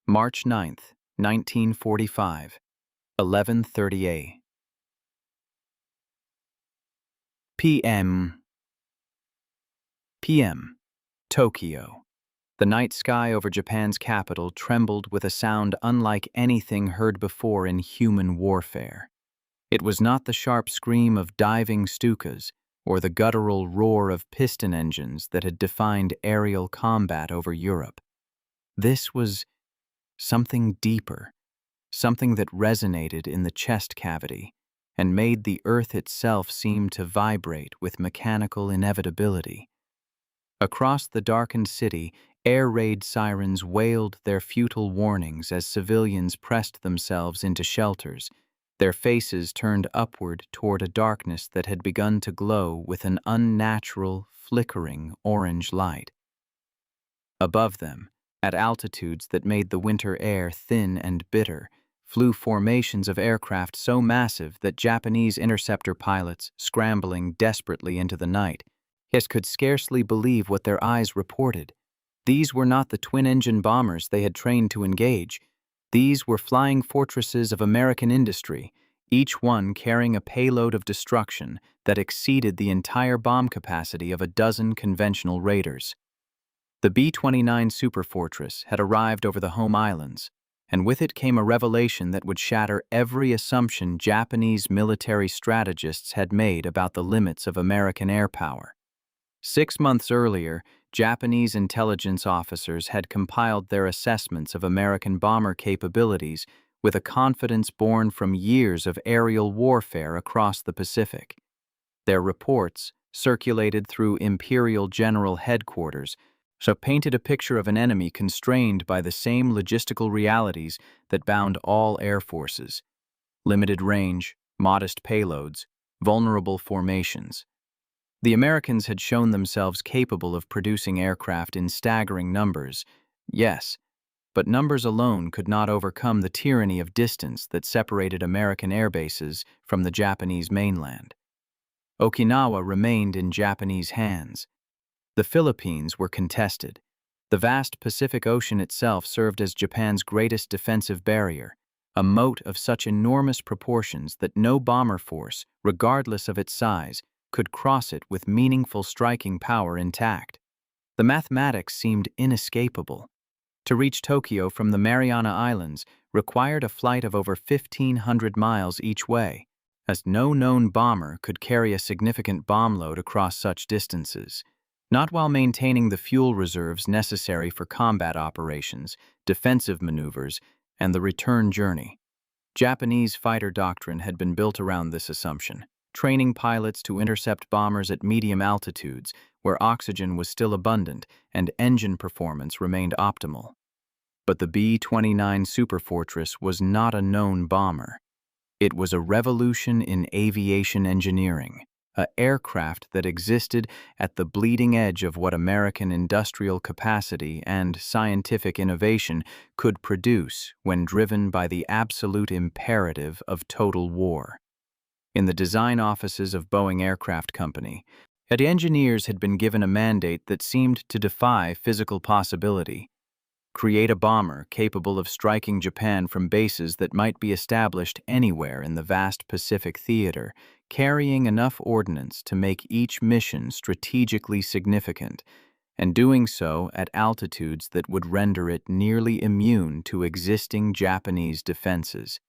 March 9th, 1945, 11:30 p.m. p.m. Tokyo. The night sky over Japan's capital trembled with a sound unlike anything heard before in human warfare. It was not the sharp scream of diving Stukas or the guttural roar of piston engines that had defined aerial combat over Europe. This was something deeper, something that resonated in the chest cavity and made the earth itself seem to vibrate with mechanical inevitability. Across the darkened city, air raid sirens wailed their futile warnings as civilians pressed themselves into shelters, their faces turned upward toward a darkness that had begun to glow with an unnatural, flickering orange light. Above them, at altitudes that made the winter air thin and bitter, flew formations of aircraft so massive that Japanese interceptor pilots, scrambling desperately into the night, could scarcely believe what their eyes reported. These were not the twin-engine bombers they had trained to engage. These were flying fortresses of American industry, each one carrying a payload of destruction that exceeded the entire bomb capacity of a dozen conventional raiders. The B-29 Superfortress had arrived over the home islands, and with it came a revelation that would shatter every assumption Japanese military strategists had made about the limits of American air power. 6 months earlier, Japanese intelligence officers had compiled their assessments of American bomber capabilities with a confidence born from years of aerial warfare across the Pacific. Their reports, circulated through Imperial General Headquarters, painted a picture of an enemy constrained by the same logistical realities that bound all air forces: limited range, modest payloads, vulnerable formations. The Americans had shown themselves capable of producing aircraft in staggering numbers, yes, but numbers alone could not overcome the tyranny of distance that separated American airbases from the Japanese mainland. Okinawa remained in Japanese hands. The Philippines were contested. The vast Pacific Ocean itself served as Japan's greatest defensive barrier, a moat of such enormous proportions that no bomber force, regardless of its size, could cross it with meaningful striking power intact. The mathematics seemed inescapable. To reach Tokyo from the Mariana Islands required a flight of over 1,500 miles each way, as no known bomber could carry a significant bomb load across such distances, not while maintaining the fuel reserves necessary for combat operations, defensive maneuvers, and the return journey. Japanese fighter doctrine had been built around this assumption, training pilots to intercept bombers at medium altitudes where oxygen was still abundant and engine performance remained optimal. But the B-29 Superfortress was not a known bomber. It was a revolution in aviation engineering, an aircraft that existed at the bleeding edge of what American industrial capacity and scientific innovation could produce when driven by the absolute imperative of total war. In the design offices of Boeing Aircraft Company, the engineers had been given a mandate that seemed to defy physical possibility: create a bomber capable of striking Japan from bases that might be established anywhere in the vast Pacific theater, carrying enough ordnance to make each mission strategically significant, and doing so at altitudes that would render it nearly immune to existing Japanese defenses.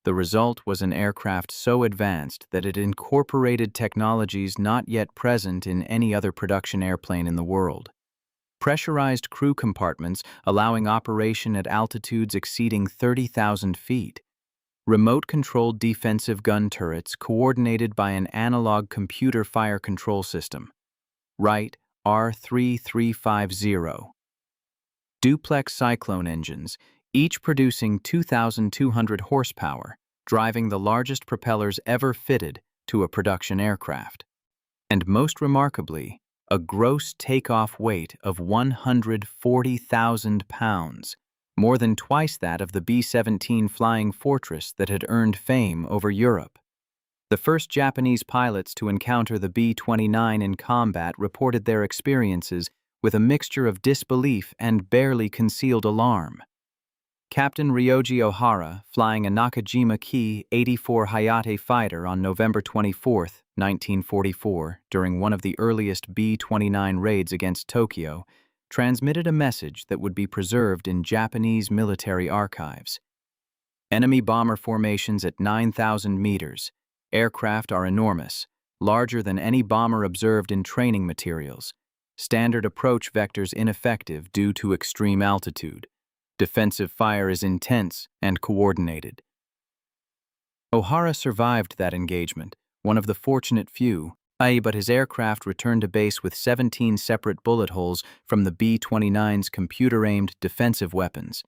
The result was an aircraft so advanced that it incorporated technologies not yet present in any other production airplane in the world. Pressurized crew compartments allowing operation at altitudes exceeding 30,000 feet. Remote-controlled defensive gun turrets coordinated by an analog computer fire control system. Wright R3350. Duplex Cyclone engines, each producing 2,200 horsepower, driving the largest propellers ever fitted to a production aircraft. And most remarkably, a gross takeoff weight of 140,000 pounds, more than twice that of the B-17 Flying Fortress that had earned fame over Europe. The first Japanese pilots to encounter the B-29 in combat reported their experiences with a mixture of disbelief and barely concealed alarm. Captain Ryoji Ohara, flying a Nakajima Ki 84 Hayate fighter on November 24, 1944, during one of the earliest B-29 raids against Tokyo, transmitted a message that would be preserved in Japanese military archives. Enemy bomber formations at 9,000 meters. Aircraft are enormous, larger than any bomber observed in training materials. Standard approach vectors ineffective due to extreme altitude. Defensive fire is intense and coordinated. Ohara survived that engagement, one of the fortunate few, but his aircraft returned to base with 17 separate bullet holes from the B-29's computer-aimed defensive weapons.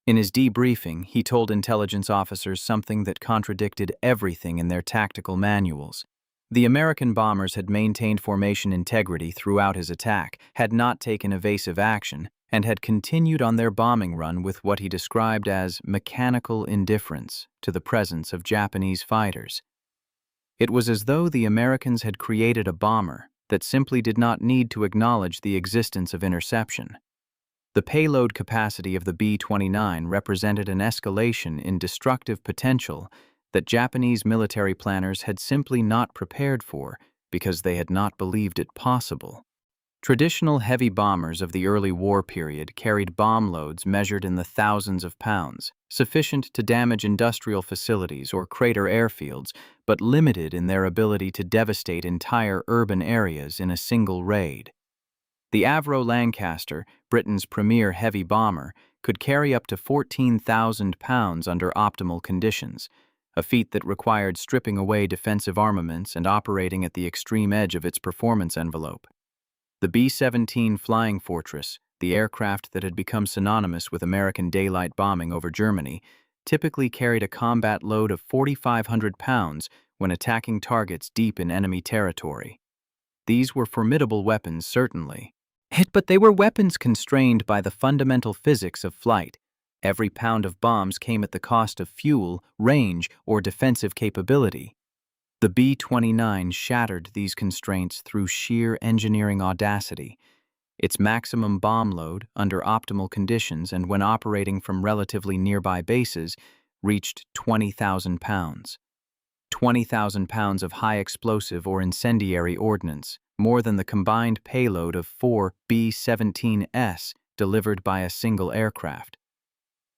In his debriefing, he told intelligence officers something that contradicted everything in their tactical manuals. The American bombers had maintained formation integrity throughout his attack, had not taken evasive action, and had continued on their bombing run with what he described as mechanical indifference to the presence of Japanese fighters. It was as though the Americans had created a bomber that simply did not need to acknowledge the existence of interception. The payload capacity of the B-29 represented an escalation in destructive potential that Japanese military planners had simply not prepared for because they had not believed it possible. Traditional heavy bombers of the early war period carried bomb loads measured in the thousands of pounds, sufficient to damage industrial facilities or crater airfields, but limited in their ability to devastate entire urban areas in a single raid. The Avro Lancaster, Britain's premier heavy bomber, could carry up to 14,000 pounds under optimal conditions, a feat that required stripping away defensive armaments and operating at the extreme edge of its performance envelope. The B-17 Flying Fortress, the aircraft that had become synonymous with American daylight bombing over Germany, typically carried a combat load of 4,500 pounds when attacking targets deep in enemy territory. These were formidable weapons, certainly. But they were weapons constrained by the fundamental physics of flight. Every pound of bombs came at the cost of fuel, range, or defensive capability. The B-29 shattered these constraints through sheer engineering audacity. Its maximum bomb load, under optimal conditions and when operating from relatively nearby bases, reached 20,000 pounds. 20,000 pounds of high explosive or incendiary ordnance, more than the combined payload of 4 B-17s delivered by a single aircraft.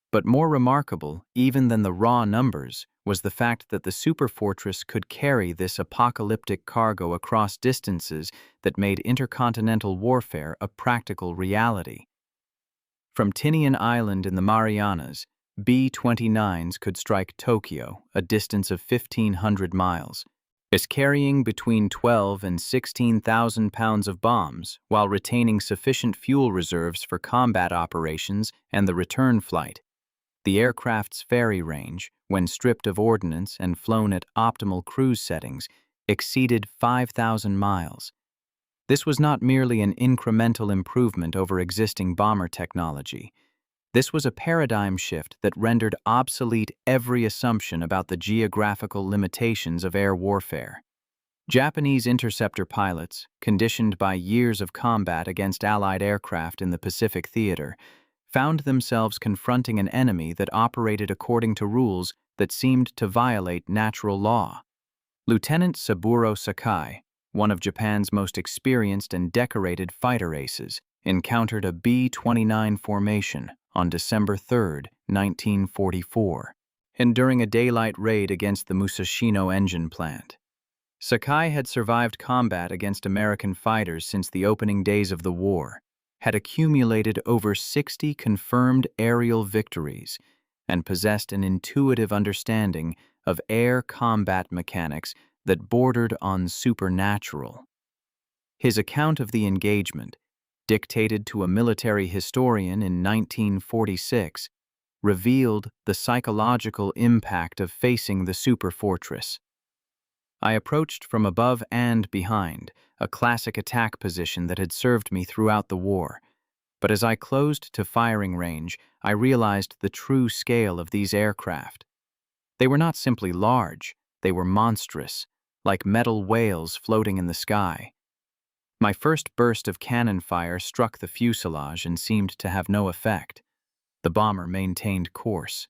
But more remarkable, even than the raw numbers, was the fact that the Superfortress could carry this apocalyptic cargo across distances that made intercontinental warfare a practical reality. From Tinian Island in the Marianas, B-29s could strike Tokyo, a distance of 1,500 miles, as carrying between 12 and 16,000 pounds of bombs while retaining sufficient fuel reserves for combat operations and the return flight. The aircraft's ferry range, when stripped of ordnance and flown at optimal cruise settings, exceeded 5,000 miles. This was not merely an incremental improvement over existing bomber technology. This was a paradigm shift that rendered obsolete every assumption about the geographical limitations of air warfare. Japanese interceptor pilots, conditioned by years of combat against Allied aircraft in the Pacific theater, found themselves confronting an enemy that operated according to rules that seemed to violate natural law. Lieutenant Saburo Sakai, one of Japan's most experienced and decorated fighter aces, encountered a B-29 formation on December 3, 1944, and during a daylight raid against the Musashino engine plant. Sakai had survived combat against American fighters since the opening days of the war, had accumulated over 60 confirmed aerial victories, and possessed an intuitive understanding of air combat mechanics that bordered on supernatural. His account of the engagement, dictated to a military historian in 1946, revealed the psychological impact of facing the Superfortress. I approached from above and behind, a classic attack position that had served me throughout the war. But as I closed to firing range, I realized the true scale of these aircraft. They were not simply large, they were monstrous, like metal whales floating in the sky. My first burst of cannon fire struck the fuselage and seemed to have no effect. The bomber maintained course.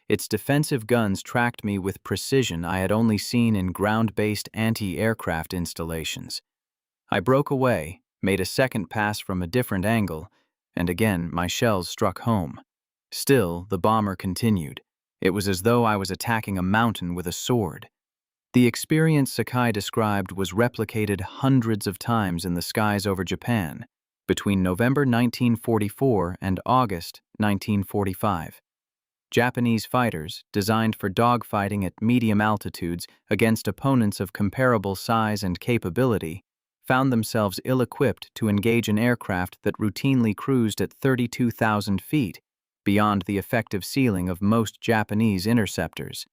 Its defensive guns tracked me with precision I had only seen in ground-based anti-aircraft installations. I broke away, made a second pass from a different angle, and again my shells struck home. Still, the bomber continued. It was as though I was attacking a mountain with a sword. The experience Sakai described was replicated hundreds of times in the skies over Japan between November 1944 and August 1945. Japanese fighters, designed for dogfighting at medium altitudes against opponents of comparable size and capability, found themselves ill-equipped to engage an aircraft that routinely cruised at 32,000 feet, beyond the effective ceiling of most Japanese interceptors.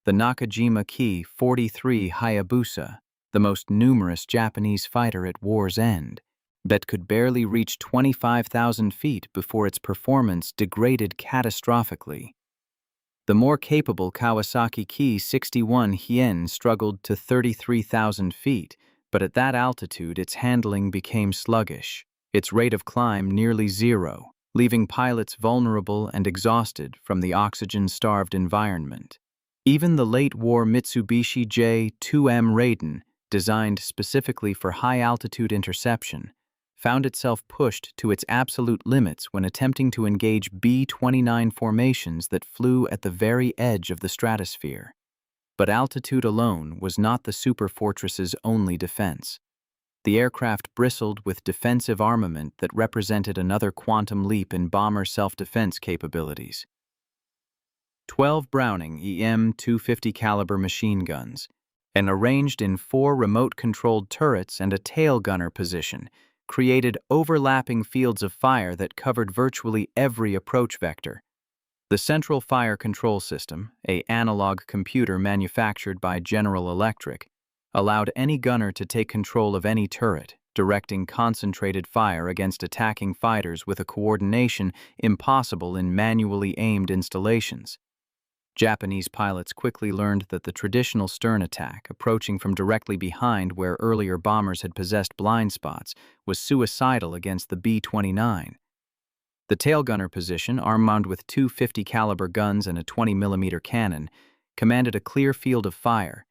The Nakajima Ki-43 Hayabusa, the most numerous Japanese fighter at war's end, that could barely reach 25,000 feet before its performance degraded catastrophically. The more capable Kawasaki Ki-61 Hien struggled to 33,000 feet, but at that altitude its handling became sluggish, its rate of climb nearly zero, leaving pilots vulnerable and exhausted from the oxygen-starved environment. Even the late-war Mitsubishi J-2M Raiden, designed specifically for high-altitude interception, found itself pushed to its absolute limits when attempting to engage B-29 formations that flew at the very edge of the stratosphere. But altitude alone was not the Superfortress's only defense. The aircraft bristled with defensive armament that represented another quantum leap in bomber self-defense capabilities. 12 Browning EM-250 caliber machine guns, and arranged in 4 remote-controlled turrets and a tail gunner position, created overlapping fields of fire that covered virtually every approach vector. The Central Fire Control System, an analog computer manufactured by General Electric, allowed any gunner to take control of any turret, directing concentrated fire against attacking fighters with a coordination impossible in manually aimed installations. Japanese pilots quickly learned that the traditional stern attack, approaching from directly behind where earlier bombers had possessed blind spots, was suicidal against the B-29. The tail gunner position, armed with 250 caliber guns and a 20mm cannon, commanded a clear field of fire,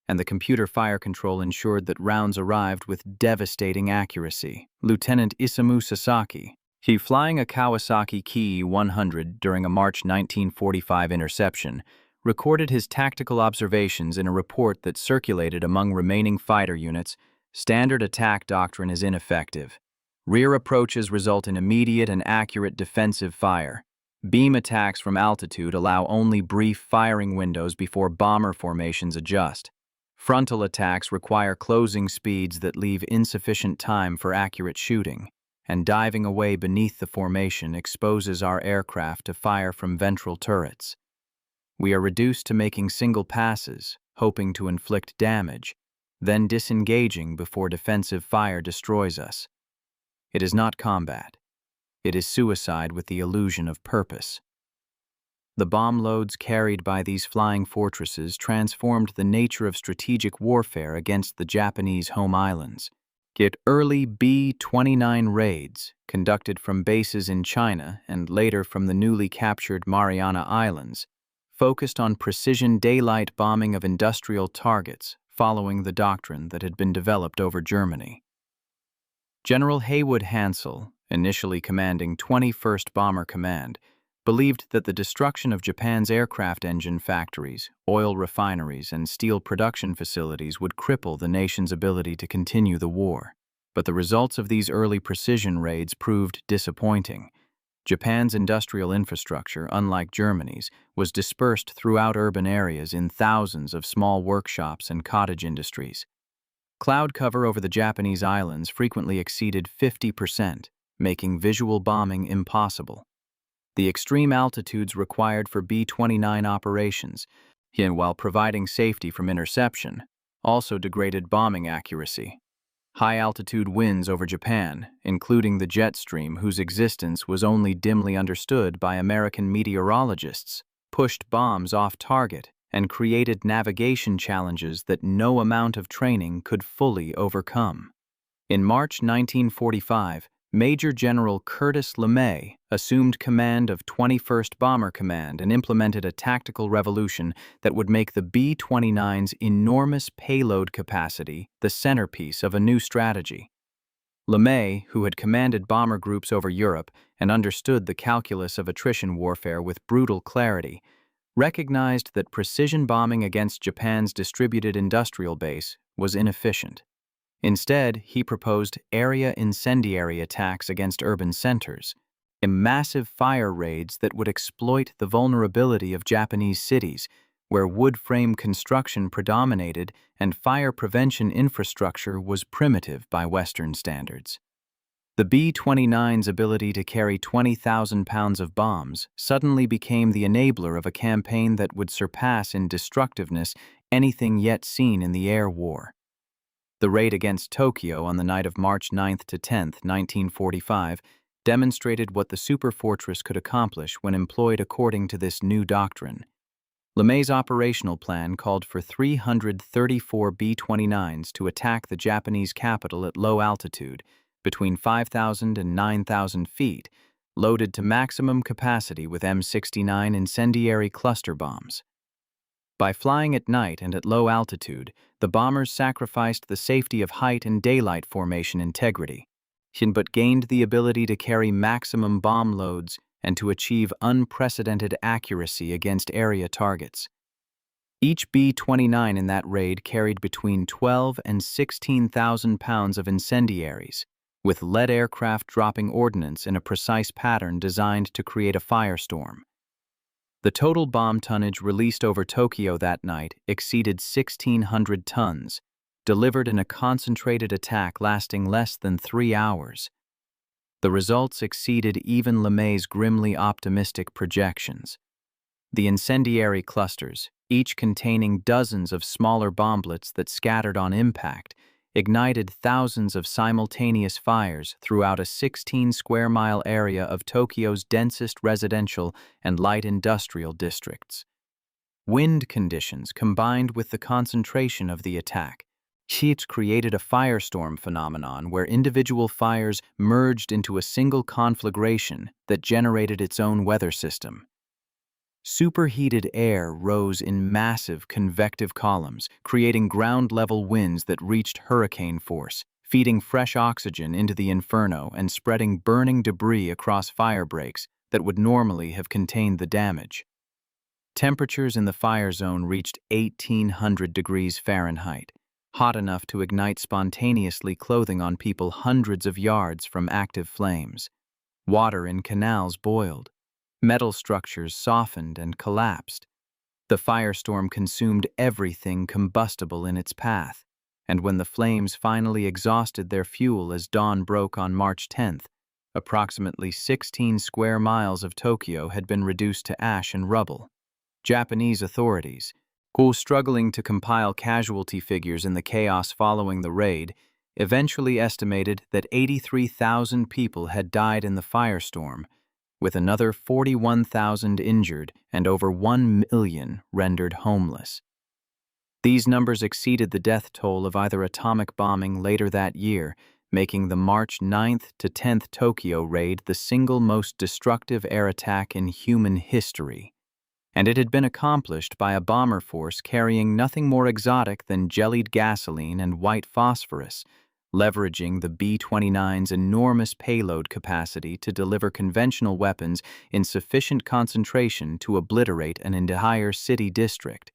and the computer fire control ensured that rounds arrived with devastating accuracy. Lieutenant Isamu Sasaki, he flying a Kawasaki Ki-100 during a March 1945 interception, recorded his tactical observations in a report that circulated among remaining fighter units. Standard attack doctrine is ineffective. Rear approaches result in immediate and accurate defensive fire. Beam attacks from altitude allow only brief firing windows before bomber formations adjust. Frontal attacks require closing speeds that leave insufficient time for accurate shooting, and diving away beneath the formation exposes our aircraft to fire from ventral turrets. We are reduced to making single passes, hoping to inflict damage, then disengaging before defensive fire destroys us. It is not combat. It is suicide with the illusion of purpose. The bomb loads carried by these flying fortresses transformed the nature of strategic warfare against the Japanese home islands. Yet early B-29 raids, conducted from bases in China and later from the newly captured Mariana Islands, focused on precision daylight bombing of industrial targets, following the doctrine that had been developed over Germany. General Haywood Hansell, initially commanding 21st Bomber Command, believed that the destruction of Japan's aircraft engine factories, oil refineries, and steel production facilities would cripple the nation's ability to continue the war. But the results of these early precision raids proved disappointing. Japan's industrial infrastructure, unlike Germany's, was dispersed throughout urban areas in thousands of small workshops and cottage industries. Cloud cover over the Japanese islands frequently exceeded 50%, making visual bombing impossible. The extreme altitudes required for B-29 operations, while providing safety from interception, also degraded bombing accuracy. High-altitude winds over Japan, including the jet stream whose existence was only dimly understood by American meteorologists, pushed bombs off target and created navigation challenges that no amount of training could fully overcome. In March 1945, Major General Curtis LeMay assumed command of 21st Bomber Command and implemented a tactical revolution that would make the B-29's enormous payload capacity the centerpiece of a new strategy. LeMay, who had commanded bomber groups over Europe and understood the calculus of attrition warfare with brutal clarity, recognized that precision bombing against Japan's distributed industrial base was inefficient. Instead, he proposed area incendiary attacks against urban centers, massive fire raids that would exploit the vulnerability of Japanese cities, where wood frame construction predominated and fire prevention infrastructure was primitive by Western standards. The B-29's ability to carry 20,000 pounds of bombs suddenly became the enabler of a campaign that would surpass in destructiveness anything yet seen in the air war. The raid against Tokyo on the night of March 9 to 10, 1945, demonstrated what the Superfortress could accomplish when employed according to this new doctrine. LeMay's operational plan called for 334 B-29s to attack the Japanese capital at low altitude, between 5,000 and 9,000 feet, loaded to maximum capacity with M69 incendiary cluster bombs. By flying at night and at low altitude, the bombers sacrificed the safety of height and daylight formation integrity, but gained the ability to carry maximum bomb loads and to achieve unprecedented accuracy against area targets. Each B-29 in that raid carried between 12 and 16,000 pounds of incendiaries, with lead aircraft dropping ordnance in a precise pattern designed to create a firestorm. The total bomb tonnage released over Tokyo that night exceeded 1,600 tons, delivered in a concentrated attack lasting less than 3 hours. The results exceeded even LeMay's grimly optimistic projections. The incendiary clusters, each containing dozens of smaller bomblets that scattered on impact, ignited thousands of simultaneous fires throughout a 16-square-mile area of Tokyo's densest residential and light industrial districts. Wind conditions combined with the concentration of the attack created a firestorm phenomenon where individual fires merged into a single conflagration that generated its own weather system. Superheated air rose in massive convective columns, creating ground-level winds that reached hurricane force, feeding fresh oxygen into the inferno and spreading burning debris across fire breaks that would normally have contained the damage. Temperatures in the fire zone reached 1,800 degrees Fahrenheit, hot enough to ignite spontaneously clothing on people hundreds of yards from active flames. Water in canals boiled. Metal structures softened and collapsed. The firestorm consumed everything combustible in its path, and when the flames finally exhausted their fuel as dawn broke on March 10th, approximately 16 square miles of Tokyo had been reduced to ash and rubble. Japanese authorities, struggling to compile casualty figures in the chaos following the raid, eventually estimated that 83,000 people had died in the firestorm, with another 41,000 injured and over 1 million rendered homeless. These numbers exceeded the death toll of either atomic bombing later that year, making the March 9th to 10th Tokyo raid the single most destructive air attack in human history. And it had been accomplished by a bomber force carrying nothing more exotic than jellied gasoline and white phosphorus, leveraging the B-29's enormous payload capacity to deliver conventional weapons in sufficient concentration to obliterate an entire city district.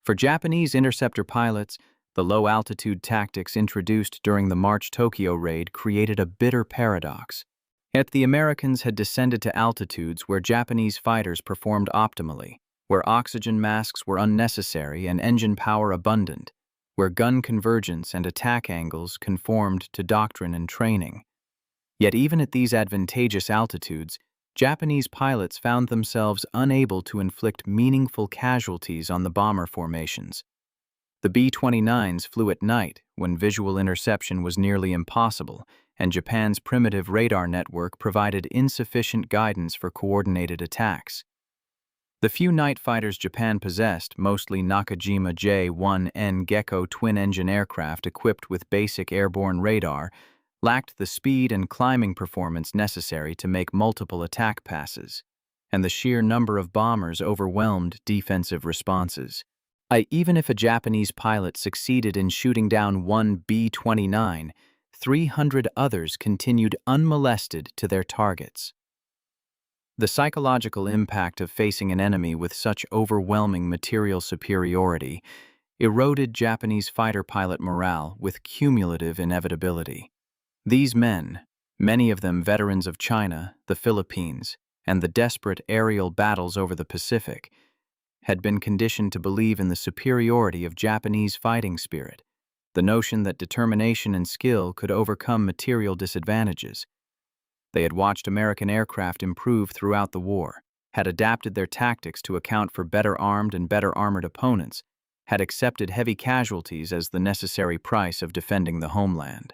For Japanese interceptor pilots, the low-altitude tactics introduced during the March Tokyo raid created a bitter paradox. Yet the Americans had descended to altitudes where Japanese fighters performed optimally, where oxygen masks were unnecessary and engine power abundant, where gun convergence and attack angles conformed to doctrine and training. Yet even at these advantageous altitudes, Japanese pilots found themselves unable to inflict meaningful casualties on the bomber formations. The B-29s flew at night when visual interception was nearly impossible, and Japan's primitive radar network provided insufficient guidance for coordinated attacks. The few night fighters Japan possessed, mostly Nakajima J-1N Gecko twin-engine aircraft equipped with basic airborne radar, lacked the speed and climbing performance necessary to make multiple attack passes, and the sheer number of bombers overwhelmed defensive responses. Even if a Japanese pilot succeeded in shooting down one B-29, 300 others continued unmolested to their targets. The psychological impact of facing an enemy with such overwhelming material superiority eroded Japanese fighter pilot morale with cumulative inevitability. These men, many of them veterans of China, the Philippines, and the desperate aerial battles over the Pacific, had been conditioned to believe in the superiority of Japanese fighting spirit, the notion that determination and skill could overcome material disadvantages. They had watched American aircraft improve throughout the war, had adapted their tactics to account for better armed and better armored opponents, had accepted heavy casualties as the necessary price of defending the homeland.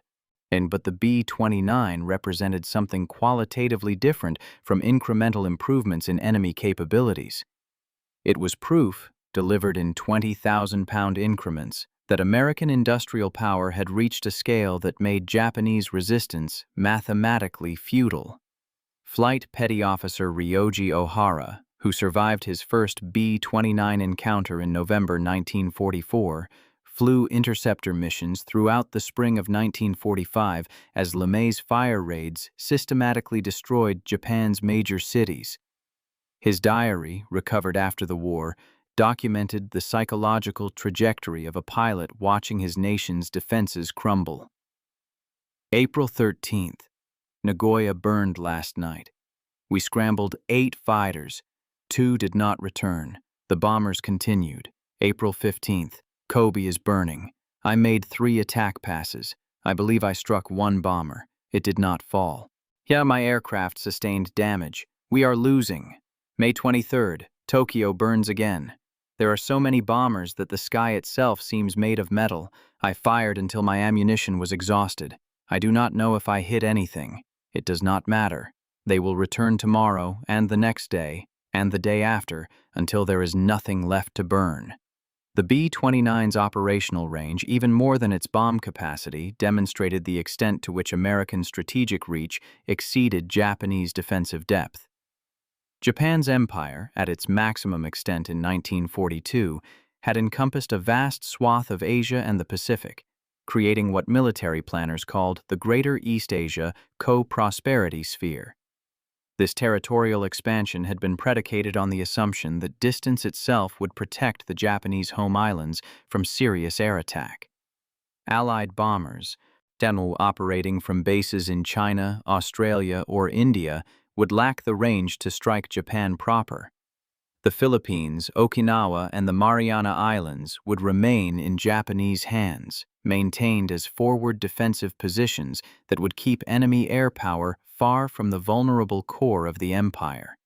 But the B-29 represented something qualitatively different from incremental improvements in enemy capabilities. It was proof, delivered in 20,000-pound increments, that American industrial power had reached a scale that made Japanese resistance mathematically futile. Flight Petty Officer Ryoji Ohara, who survived his first B-29 encounter in November 1944, flew interceptor missions throughout the spring of 1945 as LeMay's fire raids systematically destroyed Japan's major cities. His diary, recovered after the war, documented the psychological trajectory of a pilot watching his nation's defenses crumble. April 13th. Nagoya burned last night. We scrambled 8 fighters. 2 did not return. The bombers continued. April 15th. Kobe is burning. I made 3 attack passes. I believe I struck 1 bomber. It did not fall. My aircraft sustained damage. We are losing. May 23rd. Tokyo burns again. There are so many bombers that the sky itself seems made of metal. I fired until my ammunition was exhausted. I do not know if I hit anything. It does not matter. They will return tomorrow and the next day and the day after until there is nothing left to burn. The B-29's operational range, even more than its bomb capacity, demonstrated the extent to which American strategic reach exceeded Japanese defensive depth. Japan's empire, at its maximum extent in 1942, had encompassed a vast swath of Asia and the Pacific, creating what military planners called the Greater East Asia Co-Prosperity Sphere. This territorial expansion had been predicated on the assumption that distance itself would protect the Japanese home islands from serious air attack. Allied bombers, operating from bases in China, Australia, or India, would lack the range to strike Japan proper. The Philippines, Okinawa, and the Mariana Islands would remain in Japanese hands, maintained as forward defensive positions that would keep enemy air power far from the vulnerable core of the empire.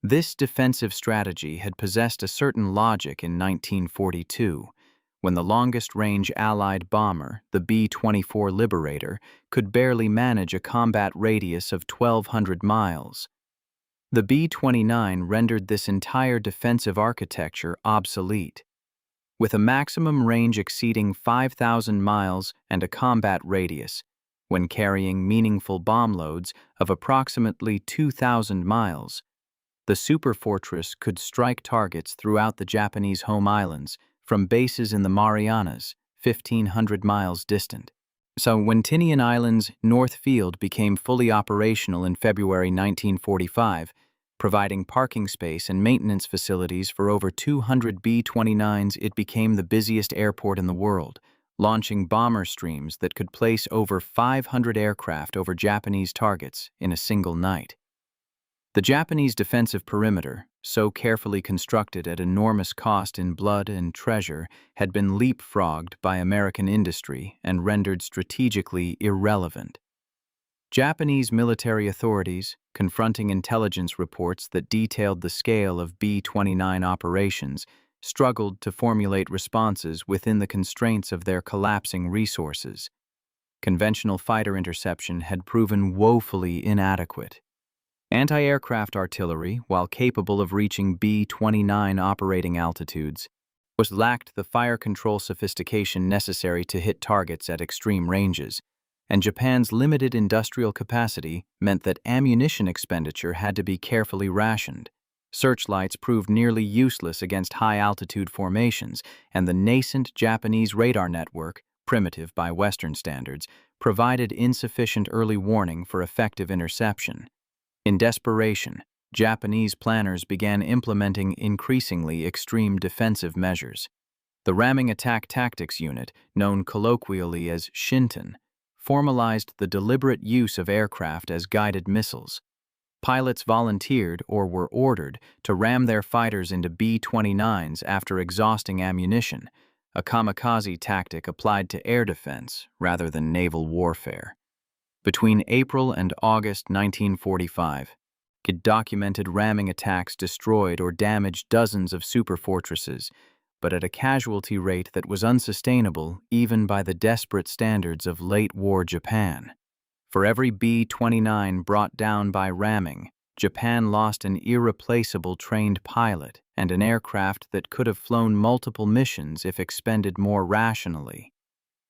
This defensive strategy had possessed a certain logic in 1942, when the longest-range Allied bomber, the B-24 Liberator, could barely manage a combat radius of 1,200 miles. The B-29 rendered this entire defensive architecture obsolete. With a maximum range exceeding 5,000 miles and a combat radius, when carrying meaningful bomb loads of approximately 2,000 miles, the Superfortress could strike targets throughout the Japanese home islands from bases in the Marianas, 1,500 miles distant. So when Tinian Island's North Field became fully operational in February 1945, providing parking space and maintenance facilities for over 200 B-29s, it became the busiest airport in the world, launching bomber streams that could place over 500 aircraft over Japanese targets in a single night. The Japanese defensive perimeter, so carefully constructed at enormous cost in blood and treasure, had been leapfrogged by American industry and rendered strategically irrelevant. Japanese military authorities, confronting intelligence reports that detailed the scale of B-29 operations, struggled to formulate responses within the constraints of their collapsing resources. Conventional fighter interception had proven woefully inadequate. Anti-aircraft artillery, while capable of reaching B-29 operating altitudes, lacked the fire control sophistication necessary to hit targets at extreme ranges. and Japan's limited industrial capacity meant that ammunition expenditure had to be carefully rationed. Searchlights proved nearly useless against high-altitude formations, and the nascent Japanese radar network, primitive by Western standards, provided insufficient early warning for effective interception. In desperation, Japanese planners began implementing increasingly extreme defensive measures. The Ramming Attack Tactics Unit, known colloquially as Shinton, formalized the deliberate use of aircraft as guided missiles. Pilots volunteered or were ordered to ram their fighters into B-29s after exhausting ammunition, a kamikaze tactic applied to air defense rather than naval warfare. Between April and August 1945, documented ramming attacks destroyed or damaged dozens of superfortresses, but at a casualty rate that was unsustainable even by the desperate standards of late-war Japan. For every B-29 brought down by ramming, Japan lost an irreplaceable trained pilot and an aircraft that could have flown multiple missions if expended more rationally.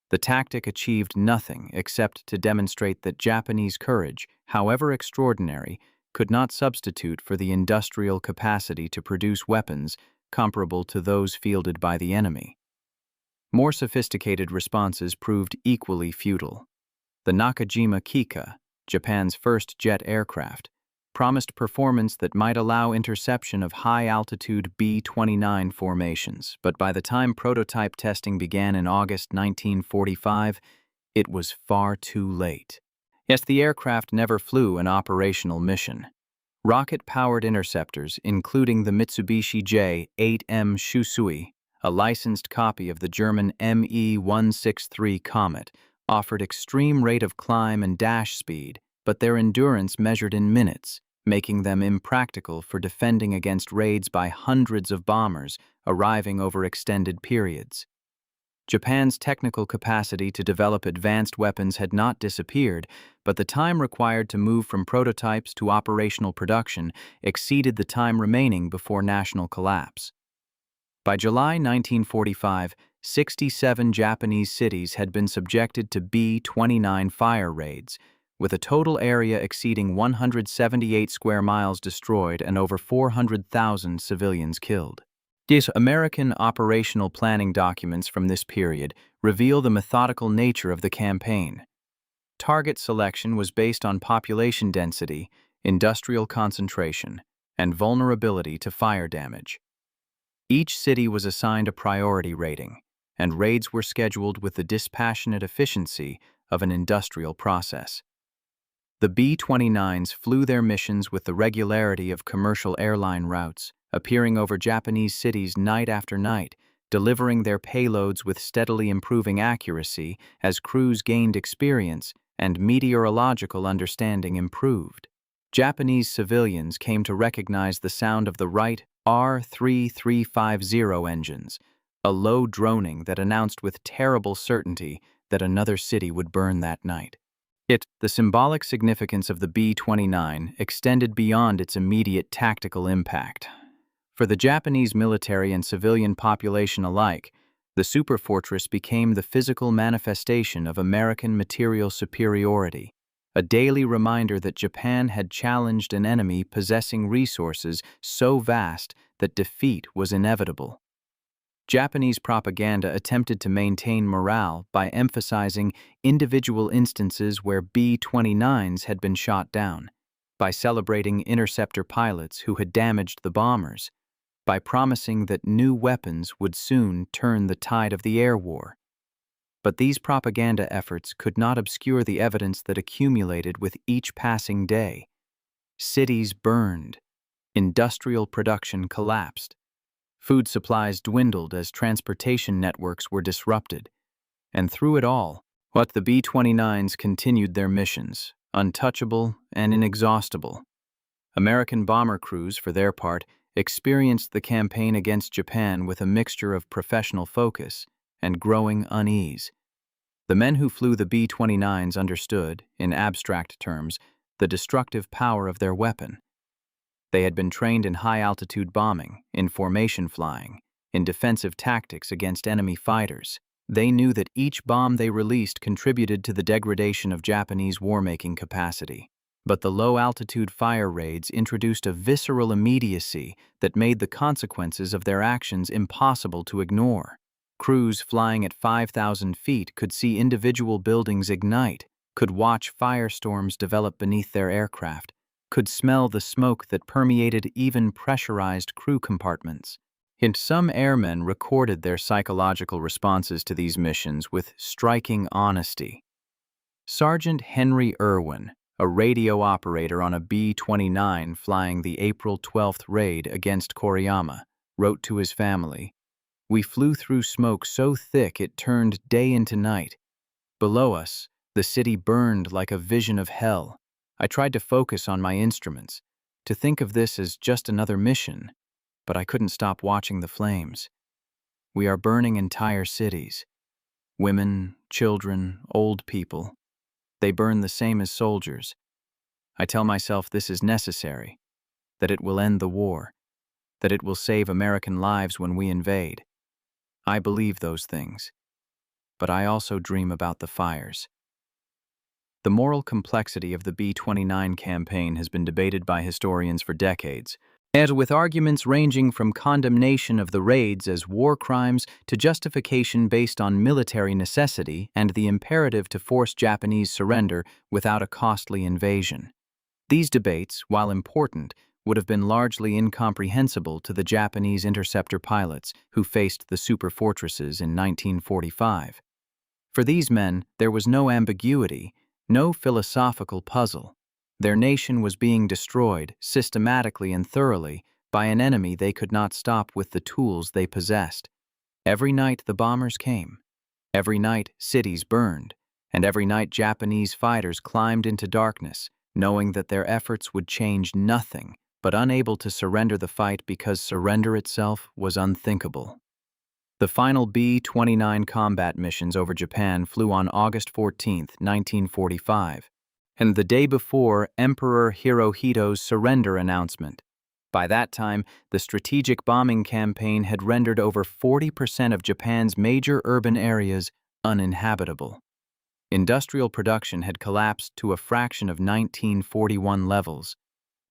The tactic achieved nothing except to demonstrate that Japanese courage, however extraordinary, could not substitute for the industrial capacity to produce weapons comparable to those fielded by the enemy. More sophisticated responses proved equally futile. The Nakajima Kika, Japan's first jet aircraft, promised performance that might allow interception of high-altitude B-29 formations, but by the time prototype testing began in August 1945, it was far too late. Yes, the aircraft never flew an operational mission. Rocket-powered interceptors, including the Mitsubishi J-8M Shusui, a licensed copy of the German Me-163 Comet, offered extreme rate of climb and dash speed, but their endurance measured in minutes, making them impractical for defending against raids by hundreds of bombers arriving over extended periods. Japan's technical capacity to develop advanced weapons had not disappeared, but the time required to move from prototypes to operational production exceeded the time remaining before national collapse. By July 1945, 67 Japanese cities had been subjected to B-29 fire raids, with a total area exceeding 178 square miles destroyed and over 400,000 civilians killed. These American operational planning documents from this period reveal the methodical nature of the campaign. Target selection was based on population density, industrial concentration, and vulnerability to fire damage. Each city was assigned a priority rating, and raids were scheduled with the dispassionate efficiency of an industrial process. The B-29s flew their missions with the regularity of commercial airline routes, appearing over Japanese cities night after night, delivering their payloads with steadily improving accuracy as crews gained experience and meteorological understanding improved. Japanese civilians came to recognize the sound of the Wright R-3350 engines, a low droning that announced with terrible certainty that another city would burn that night. The symbolic significance of the B-29 extended beyond its immediate tactical impact. For the Japanese military and civilian population alike, the Superfortress became the physical manifestation of American material superiority, a daily reminder that Japan had challenged an enemy possessing resources so vast that defeat was inevitable. Japanese propaganda attempted to maintain morale by emphasizing individual instances where B-29s had been shot down, by celebrating interceptor pilots who had damaged the bombers, by promising that new weapons would soon turn the tide of the air war. But these propaganda efforts could not obscure the evidence that accumulated with each passing day. Cities burned, industrial production collapsed, food supplies dwindled as transportation networks were disrupted, and through it all, the B-29s continued their missions, untouchable and inexhaustible. American bomber crews, for their part, experienced the campaign against Japan with a mixture of professional focus and growing unease. The men who flew the B-29s understood, in abstract terms, the destructive power of their weapon. They had been trained in high-altitude bombing, in formation flying, in defensive tactics against enemy fighters. They knew that each bomb they released contributed to the degradation of Japanese war-making capacity. But the low-altitude fire raids introduced a visceral immediacy that made the consequences of their actions impossible to ignore. Crews flying at 5,000 feet could see individual buildings ignite, could watch firestorms develop beneath their aircraft, could smell the smoke that permeated even pressurized crew compartments. And some airmen recorded their psychological responses to these missions with striking honesty. Sergeant Henry Irwin, a radio operator on a B-29 flying the April 12th raid against Koriyama, wrote to his family, "We flew through smoke so thick it turned day into night. Below us, the city burned like a vision of hell. I tried to focus on my instruments, to think of this as just another mission, but I couldn't stop watching the flames. We are burning entire cities. Women, children, old people. They burn the same as soldiers. I tell myself this is necessary, that it will end the war, that it will save American lives when we invade. I believe those things, but I also dream about the fires." The moral complexity of the B-29 campaign has been debated by historians for decades, and with arguments ranging from condemnation of the raids as war crimes to justification based on military necessity and the imperative to force Japanese surrender without a costly invasion. These debates, while important, would have been largely incomprehensible to the Japanese interceptor pilots who faced the Superfortresses in 1945. For these men, there was no ambiguity, no philosophical puzzle. Their nation was being destroyed, systematically and thoroughly, by an enemy they could not stop with the tools they possessed. Every night the bombers came. Every night cities burned. And every night Japanese fighters climbed into darkness, knowing that their efforts would change nothing, but unable to surrender the fight because surrender itself was unthinkable. The final B-29 combat missions over Japan flew on August 14, 1945, and the day before Emperor Hirohito's surrender announcement. By that time, the strategic bombing campaign had rendered over 40% of Japan's major urban areas uninhabitable. Industrial production had collapsed to a fraction of 1941 levels.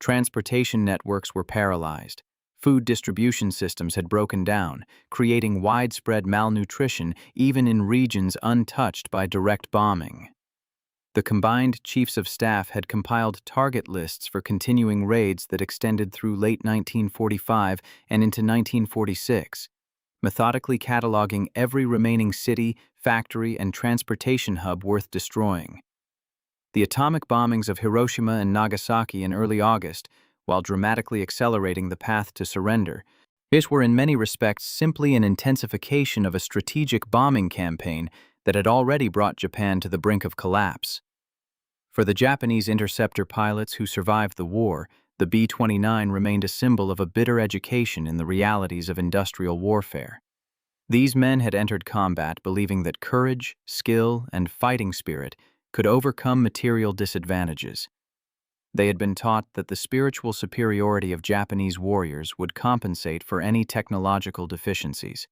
Transportation networks were paralyzed. Food distribution systems had broken down, creating widespread malnutrition even in regions untouched by direct bombing. The combined chiefs of staff had compiled target lists for continuing raids that extended through late 1945 and into 1946, methodically cataloging every remaining city, factory, and transportation hub worth destroying. The atomic bombings of Hiroshima and Nagasaki in early August, while dramatically accelerating the path to surrender, were in many respects simply an intensification of a strategic bombing campaign that had already brought Japan to the brink of collapse. For the Japanese interceptor pilots who survived the war, the B-29 remained a symbol of a bitter education in the realities of industrial warfare. These men had entered combat believing that courage, skill, and fighting spirit could overcome material disadvantages. They had been taught that the spiritual superiority of Japanese warriors would compensate for any technological deficiencies.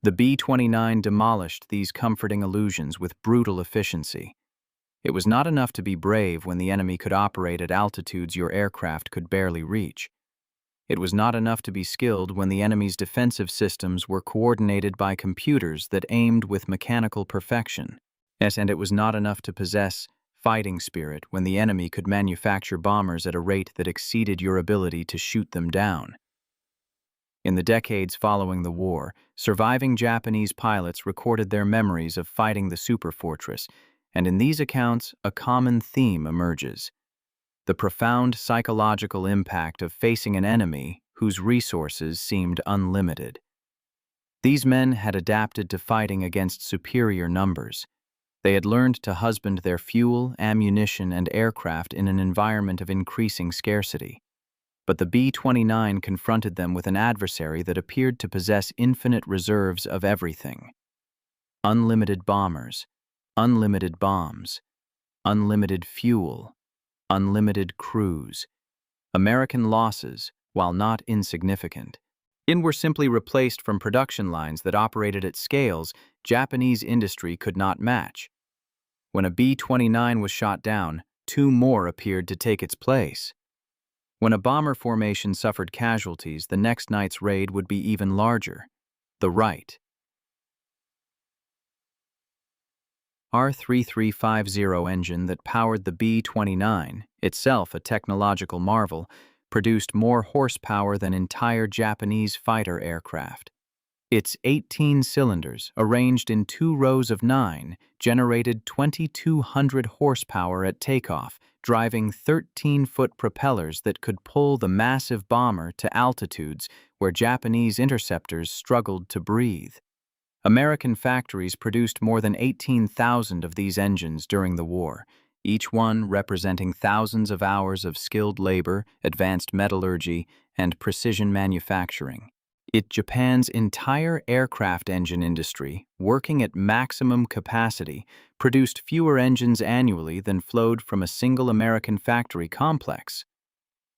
The B-29 demolished these comforting illusions with brutal efficiency. It was not enough to be brave when the enemy could operate at altitudes your aircraft could barely reach. It was not enough to be skilled when the enemy's defensive systems were coordinated by computers that aimed with mechanical perfection. And it was not enough to possess fighting spirit when the enemy could manufacture bombers at a rate that exceeded your ability to shoot them down. In the decades following the war, surviving Japanese pilots recorded their memories of fighting the Superfortress, and in these accounts, a common theme emerges: the profound psychological impact of facing an enemy whose resources seemed unlimited. These men had adapted to fighting against superior numbers. They had learned to husband their fuel, ammunition, and aircraft in an environment of increasing scarcity. But the B-29 confronted them with an adversary that appeared to possess infinite reserves of everything. Unlimited bombers, unlimited bombs, unlimited fuel, unlimited crews. American losses, while not insignificant, In were simply replaced from production lines that operated at scales Japanese industry could not match. When a B-29 was shot down, two more appeared to take its place. When a bomber formation suffered casualties, the next night's raid would be even larger. The right. R-3350 engine that powered the B-29, itself a technological marvel, produced more horsepower than entire Japanese fighter aircraft. Its 18 cylinders, arranged in 2 rows of 9, generated 2,200 horsepower at takeoff, driving 13-foot propellers that could pull the massive bomber to altitudes where Japanese interceptors struggled to breathe. American factories produced more than 18,000 of these engines during the war, each one representing thousands of hours of skilled labor, advanced metallurgy, and precision manufacturing. Japan's entire aircraft engine industry, working at maximum capacity, produced fewer engines annually than flowed from a single American factory complex.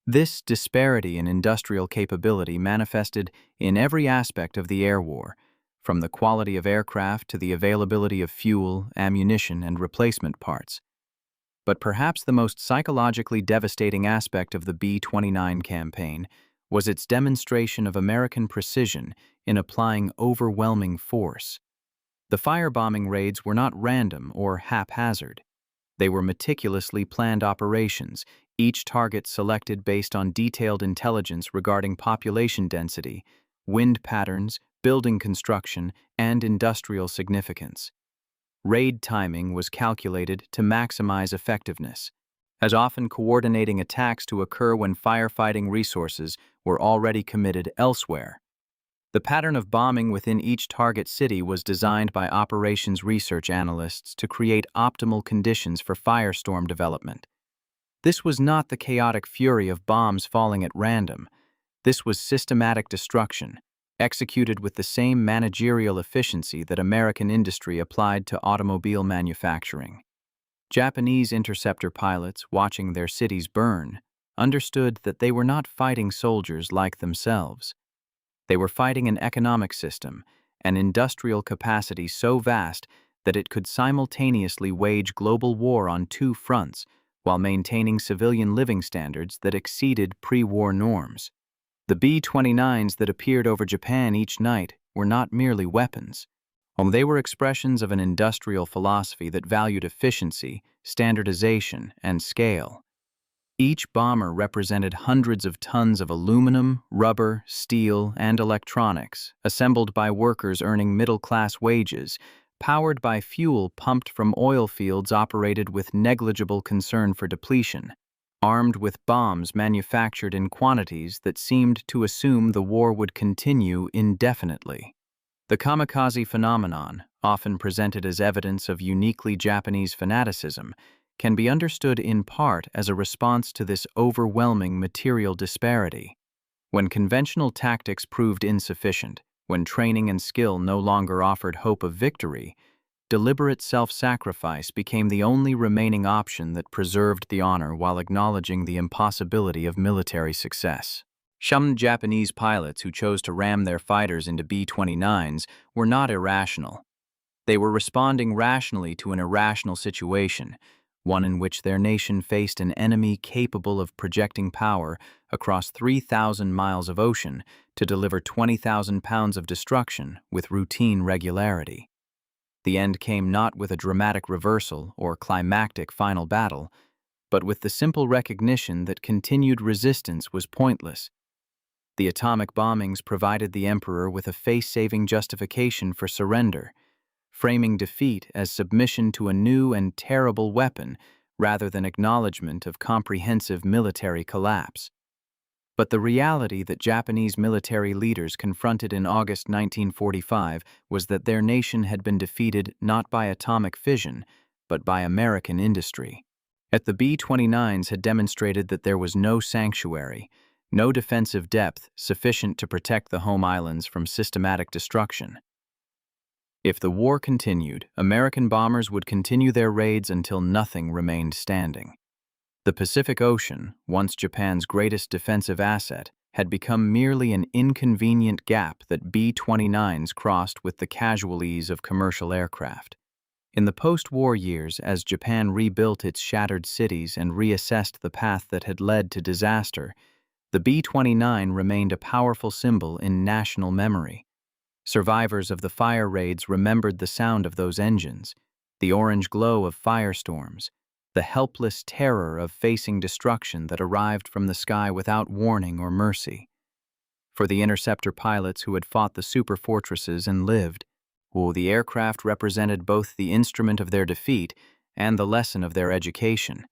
This disparity in industrial capability manifested in every aspect of the air war, from the quality of aircraft to the availability of fuel, ammunition, and replacement parts. But perhaps the most psychologically devastating aspect of the B-29 campaign was its demonstration of American precision in applying overwhelming force. The firebombing raids were not random or haphazard. They were meticulously planned operations, each target selected based on detailed intelligence regarding population density, wind patterns, building construction, and industrial significance. Raid timing was calculated to maximize effectiveness, as often coordinating attacks to occur when firefighting resources were already committed elsewhere. The pattern of bombing within each target city was designed by operations research analysts to create optimal conditions for firestorm development. This was not the chaotic fury of bombs falling at random. This was systematic destruction, executed with the same managerial efficiency that American industry applied to automobile manufacturing. Japanese interceptor pilots, watching their cities burn, understood that they were not fighting soldiers like themselves. They were fighting an economic system, an industrial capacity so vast that it could simultaneously wage global war on 2 fronts while maintaining civilian living standards that exceeded pre-war norms. The B-29s that appeared over Japan each night were not merely weapons. They were expressions of an industrial philosophy that valued efficiency, standardization, and scale. Each bomber represented hundreds of tons of aluminum, rubber, steel, and electronics, assembled by workers earning middle-class wages, powered by fuel pumped from oil fields operated with negligible concern for depletion, armed with bombs manufactured in quantities that seemed to assume the war would continue indefinitely. The kamikaze phenomenon, often presented as evidence of uniquely Japanese fanaticism, can be understood in part as a response to this overwhelming material disparity. When conventional tactics proved insufficient, when training and skill no longer offered hope of victory, deliberate self-sacrifice became the only remaining option that preserved the honor while acknowledging the impossibility of military success. Some Japanese pilots who chose to ram their fighters into B-29s were not irrational. They were responding rationally to an irrational situation, one in which their nation faced an enemy capable of projecting power across 3,000 miles of ocean to deliver 20,000 pounds of destruction with routine regularity. The end came not with a dramatic reversal or climactic final battle, but with the simple recognition that continued resistance was pointless. The atomic bombings provided the emperor with a face-saving justification for surrender, framing defeat as submission to a new and terrible weapon rather than acknowledgement of comprehensive military collapse. But the reality that Japanese military leaders confronted in August 1945 was that their nation had been defeated not by atomic fission, but by American industry. The B-29s had demonstrated that there was no sanctuary, no defensive depth sufficient to protect the home islands from systematic destruction. If the war continued, American bombers would continue their raids until nothing remained standing. The Pacific Ocean, once Japan's greatest defensive asset, had become merely an inconvenient gap that B-29s crossed with the casual ease of commercial aircraft. In the post-war years, as Japan rebuilt its shattered cities and reassessed the path that had led to disaster, the B-29 remained a powerful symbol in national memory. Survivors of the fire raids remembered the sound of those engines, the orange glow of firestorms, the helpless terror of facing destruction that arrived from the sky without warning or mercy. For the interceptor pilots who had fought the Superfortresses and lived, the aircraft represented both the instrument of their defeat and the lesson of their education.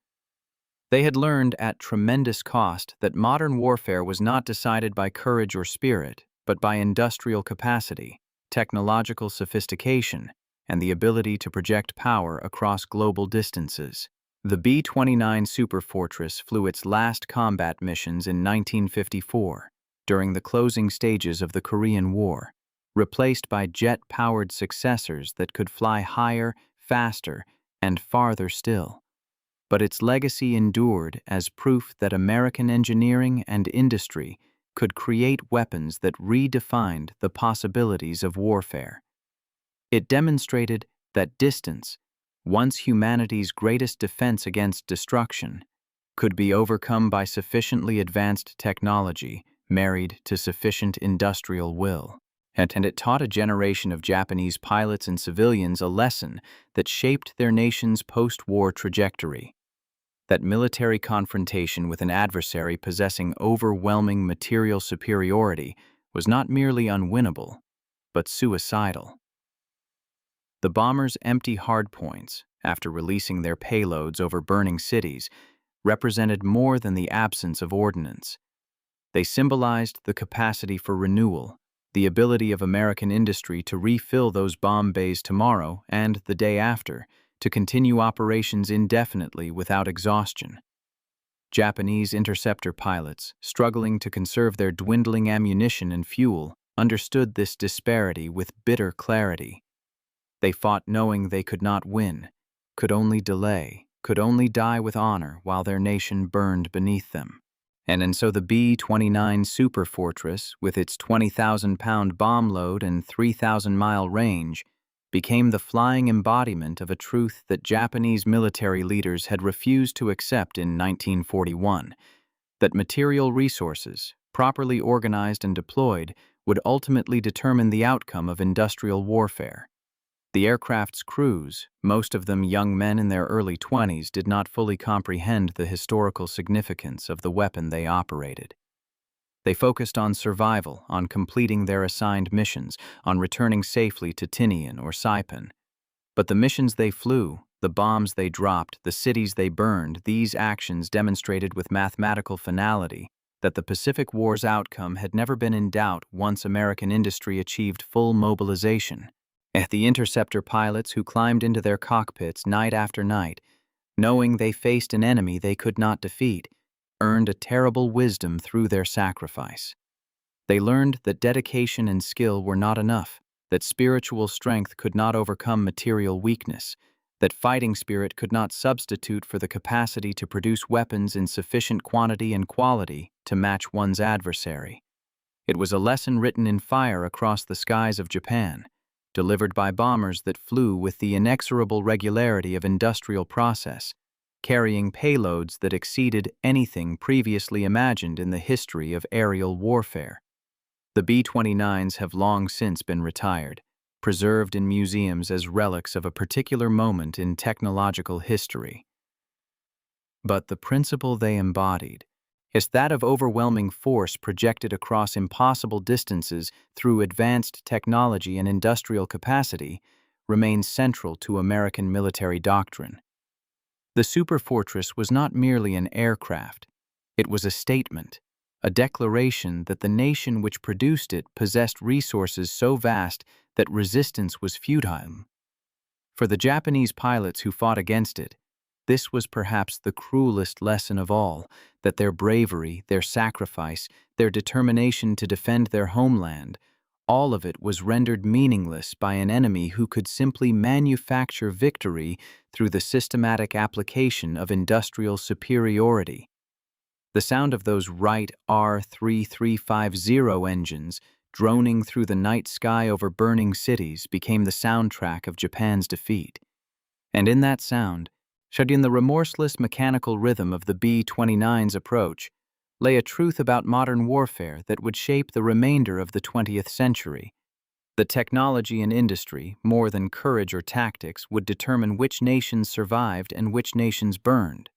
They had learned at tremendous cost that modern warfare was not decided by courage or spirit, but by industrial capacity, technological sophistication, and the ability to project power across global distances. The B-29 Superfortress flew its last combat missions in 1954, during the closing stages of the Korean War, replaced by jet-powered successors that could fly higher, faster, and farther still. But its legacy endured as proof that American engineering and industry could create weapons that redefined the possibilities of warfare. It demonstrated that distance, once humanity's greatest defense against destruction, could be overcome by sufficiently advanced technology married to sufficient industrial will. And it taught a generation of Japanese pilots and civilians a lesson that shaped their nation's post-war trajectory. That military confrontation with an adversary possessing overwhelming material superiority was not merely unwinnable, but suicidal. The bombers' empty hardpoints, after releasing their payloads over burning cities, represented more than the absence of ordnance. They symbolized the capacity for renewal, the ability of American industry to refill those bomb bays tomorrow and the day after, to continue operations indefinitely without exhaustion. Japanese interceptor pilots, struggling to conserve their dwindling ammunition and fuel, understood this disparity with bitter clarity. They fought knowing they could not win, could only delay, could only die with honor while their nation burned beneath them. And so the B-29 Superfortress, with its 20,000-pound bomb load and 3,000-mile range, became the flying embodiment of a truth that Japanese military leaders had refused to accept in 1941, that material resources, properly organized and deployed, would ultimately determine the outcome of industrial warfare. The aircraft's crews, most of them young men in their early 20s, did not fully comprehend the historical significance of the weapon they operated. They focused on survival, on completing their assigned missions, on returning safely to Tinian or Saipan. But the missions they flew, the bombs they dropped, the cities they burned, these actions demonstrated with mathematical finality that the Pacific War's outcome had never been in doubt once American industry achieved full mobilization. The interceptor pilots who climbed into their cockpits night after night, knowing they faced an enemy they could not defeat, earned a terrible wisdom through their sacrifice. They learned that dedication and skill were not enough, that spiritual strength could not overcome material weakness, that fighting spirit could not substitute for the capacity to produce weapons in sufficient quantity and quality to match one's adversary. It was a lesson written in fire across the skies of Japan, delivered by bombers that flew with the inexorable regularity of industrial process, carrying payloads that exceeded anything previously imagined in the history of aerial warfare. The B-29s have long since been retired, preserved in museums as relics of a particular moment in technological history. But the principle they embodied is that of overwhelming force projected across impossible distances through advanced technology and industrial capacity remains central to American military doctrine. The Superfortress was not merely an aircraft. It was a statement, a declaration that the nation which produced it possessed resources so vast that resistance was futile. For the Japanese pilots who fought against it, this was perhaps the cruelest lesson of all, that their bravery, their sacrifice, their determination to defend their homeland, all of it was rendered meaningless by an enemy who could simply manufacture victory through the systematic application of industrial superiority. The sound of those Wright R-3350 engines droning through the night sky over burning cities became the soundtrack of Japan's defeat. And in that sound, shut in the remorseless mechanical rhythm of the B-29's approach, lay a truth about modern warfare that would shape the remainder of the 20th century. The technology and industry, more than courage or tactics, would determine which nations survived and which nations burned.